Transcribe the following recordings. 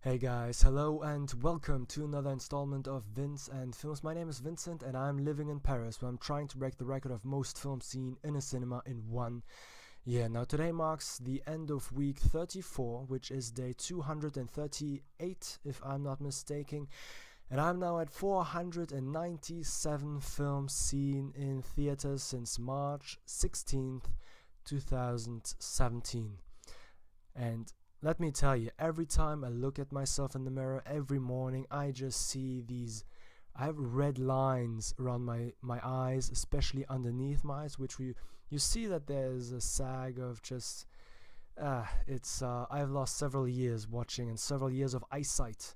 Hey guys, hello and welcome to another installment of Vince and Films. My name is Vincent and I'm living in Paris, where I'm trying to break the record of most films seen in a cinema in 1 year. Now today marks the end of week 34, which is day 238 if I'm not mistaken. And I'm now at 497 films seen in theaters since March 16th, 2017. And let me tell you, every time I look at myself in the mirror, every morning, I just see I have red lines around my eyes, especially underneath my eyes, which you see that there's a sag of just, I've lost several years watching and several years of eyesight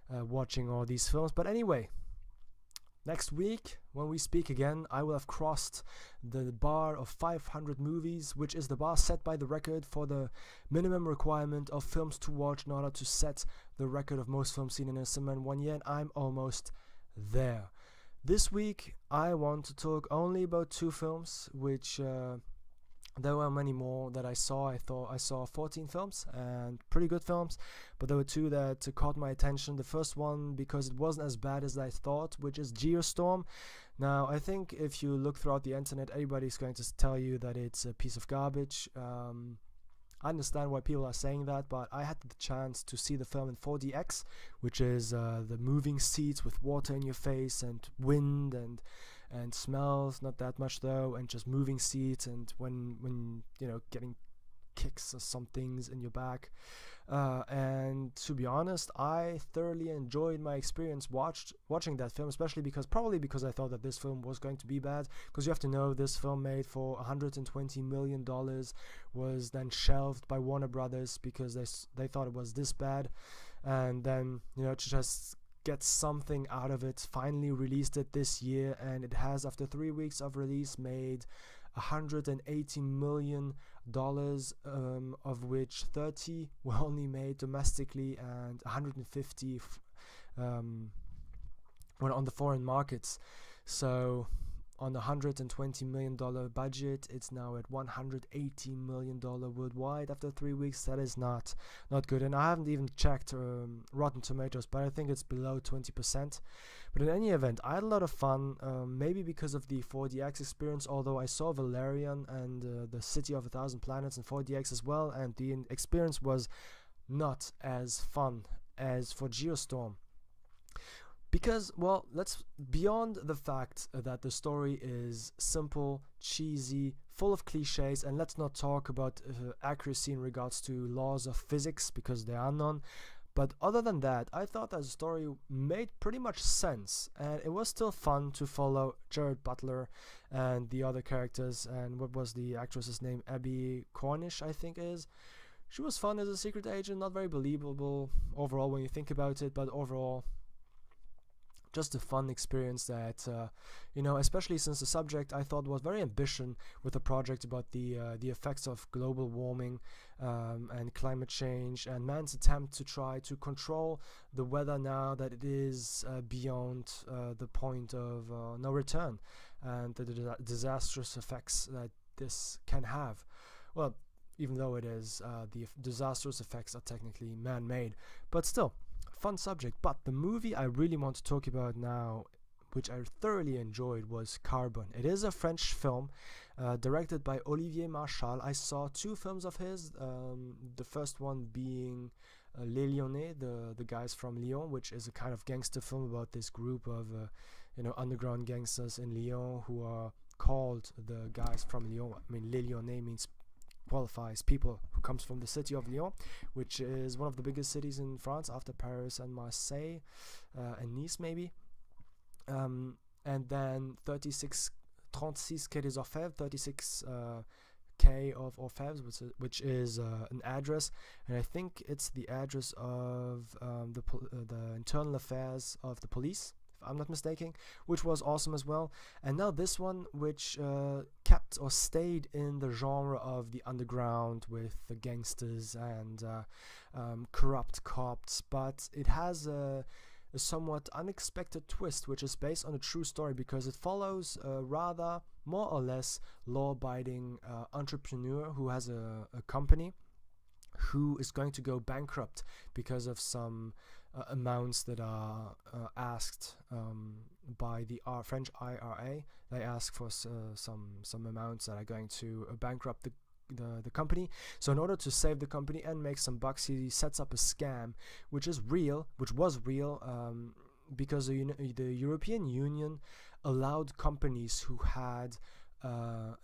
watching all these films. But anyway, next week, when we speak again, I will have crossed the bar of 500 movies, which is the bar set by the record for the minimum requirement of films to watch in order to set the record of most films seen in a cinema in 1 year, and I'm almost there. This week, I want to talk only about two films, which there were many more that I saw. I thought I saw 14 films and pretty good films, but there were two that caught my attention. The first one, because it wasn't as bad as I thought, which is Geostorm. Now, I think if you look throughout the internet, everybody's going to tell you that it's a piece of garbage. I understand why people are saying that, but I had the chance to see the film in 4DX, which is the moving seats with water in your face and wind and smells, not that much though, and just moving seats, and when getting kicks or some things in your back. And to be honest, I thoroughly enjoyed my experience watching that film, especially probably because I thought that this film was going to be bad, because you have to know this film made for $120 million was then shelved by Warner Brothers because they thought it was this bad, and then to just get something out of it, finally released it this year, and it has, after 3 weeks of release, made $180 million, of which 30 were only made domestically and 150 were on the foreign markets. So on a $120 million budget, it's now at $180 million worldwide after 3 weeks. That is not good. And I haven't even checked Rotten Tomatoes, but I think it's below 20%. But in any event, I had a lot of fun, maybe because of the 4DX experience, although I saw Valerian and the City of a Thousand Planets in 4DX as well, and the experience was not as fun as for Geostorm. Because, well, beyond the fact that the story is simple, cheesy, full of cliches, and let's not talk about accuracy in regards to laws of physics, because there are none. But other than that, I thought that the story made pretty much sense, and it was still fun to follow Jared Butler and the other characters, and what was the actress's name? Abby Cornish, I think is. She was fun as a secret agent, not very believable overall when you think about it, but overall just a fun experience that, especially since the subject I thought was very ambitious with a project about the effects of global warming and climate change and man's attempt to try to control the weather now that it is beyond the point of no return, and the disastrous effects that this can have. Well, even though it is, the disastrous effects are technically man-made, but still, fun subject. But the movie I really want to talk about now, which I thoroughly enjoyed, was Carbone. It is a French film directed by Olivier Marchal. I saw two films of his, the first one being Les Lyonnais, the guys from Lyon, which is a kind of gangster film about this group of underground gangsters in Lyon who are called the guys from Lyon. I mean, Les Lyonnais qualifies people who comes from the city of Lyon, which is one of the biggest cities in France after Paris and Marseille and Nice maybe. And then 36 Quai des Orfèvres, 36 K of Orfèvres, which is an address, and I think it's the address of the internal affairs of the police, if I'm not mistaken, which was awesome as well. And now this one, which kept or stayed in the genre of the underground with the gangsters and corrupt cops, but it has a somewhat unexpected twist, which is based on a true story, because it follows a rather more or less law-abiding entrepreneur who has a company who is going to go bankrupt because of some amounts that are asked by the French IRA. They ask for some amounts that are going to bankrupt the company. So in order to save the company and make some bucks, he sets up a scam, which was real, because the European Union allowed companies who had a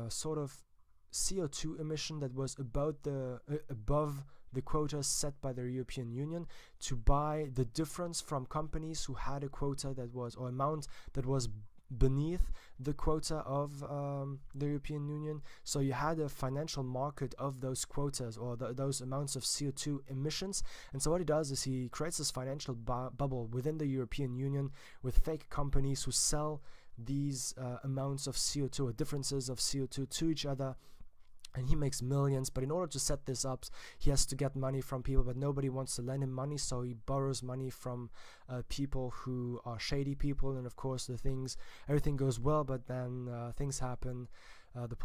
sort of CO2 emission that was above the quotas set by the European Union to buy the difference from companies who had a quota that was, or amount that was beneath the quota of the European Union. So you had a financial market of those quotas, or those amounts of CO2 emissions. And so what he does is he creates this financial bubble within the European Union with fake companies who sell these amounts of CO2 or differences of CO2 to each other, and he makes millions. But in order to set this up, he has to get money from people, but nobody wants to lend him money, so he borrows money from people who are shady people. And of course everything goes well, but then things happen. The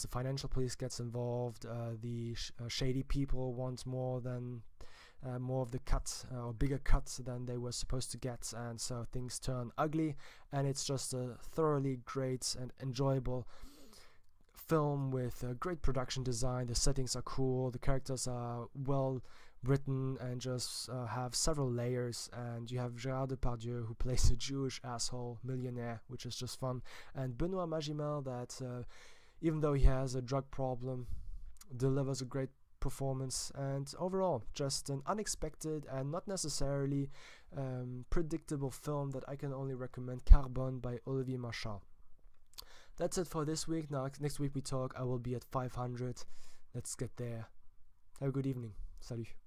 financial police gets involved. The shady people want more of the cut, or bigger cuts than they were supposed to get, and so things turn ugly. And it's just a thoroughly great and enjoyable film with a great production design. The settings are cool, the characters are well written and just have several layers. And you have Gérard Depardieu, who plays a Jewish asshole millionaire, which is just fun, and Benoît Magimel, that even though he has a drug problem, delivers a great performance. And overall, just an unexpected and not necessarily predictable film that I can only recommend. Carbone by Olivier Marchal. That's it for this week. Now, next week I will be at 500. Let's get there. Have a good evening. Salut.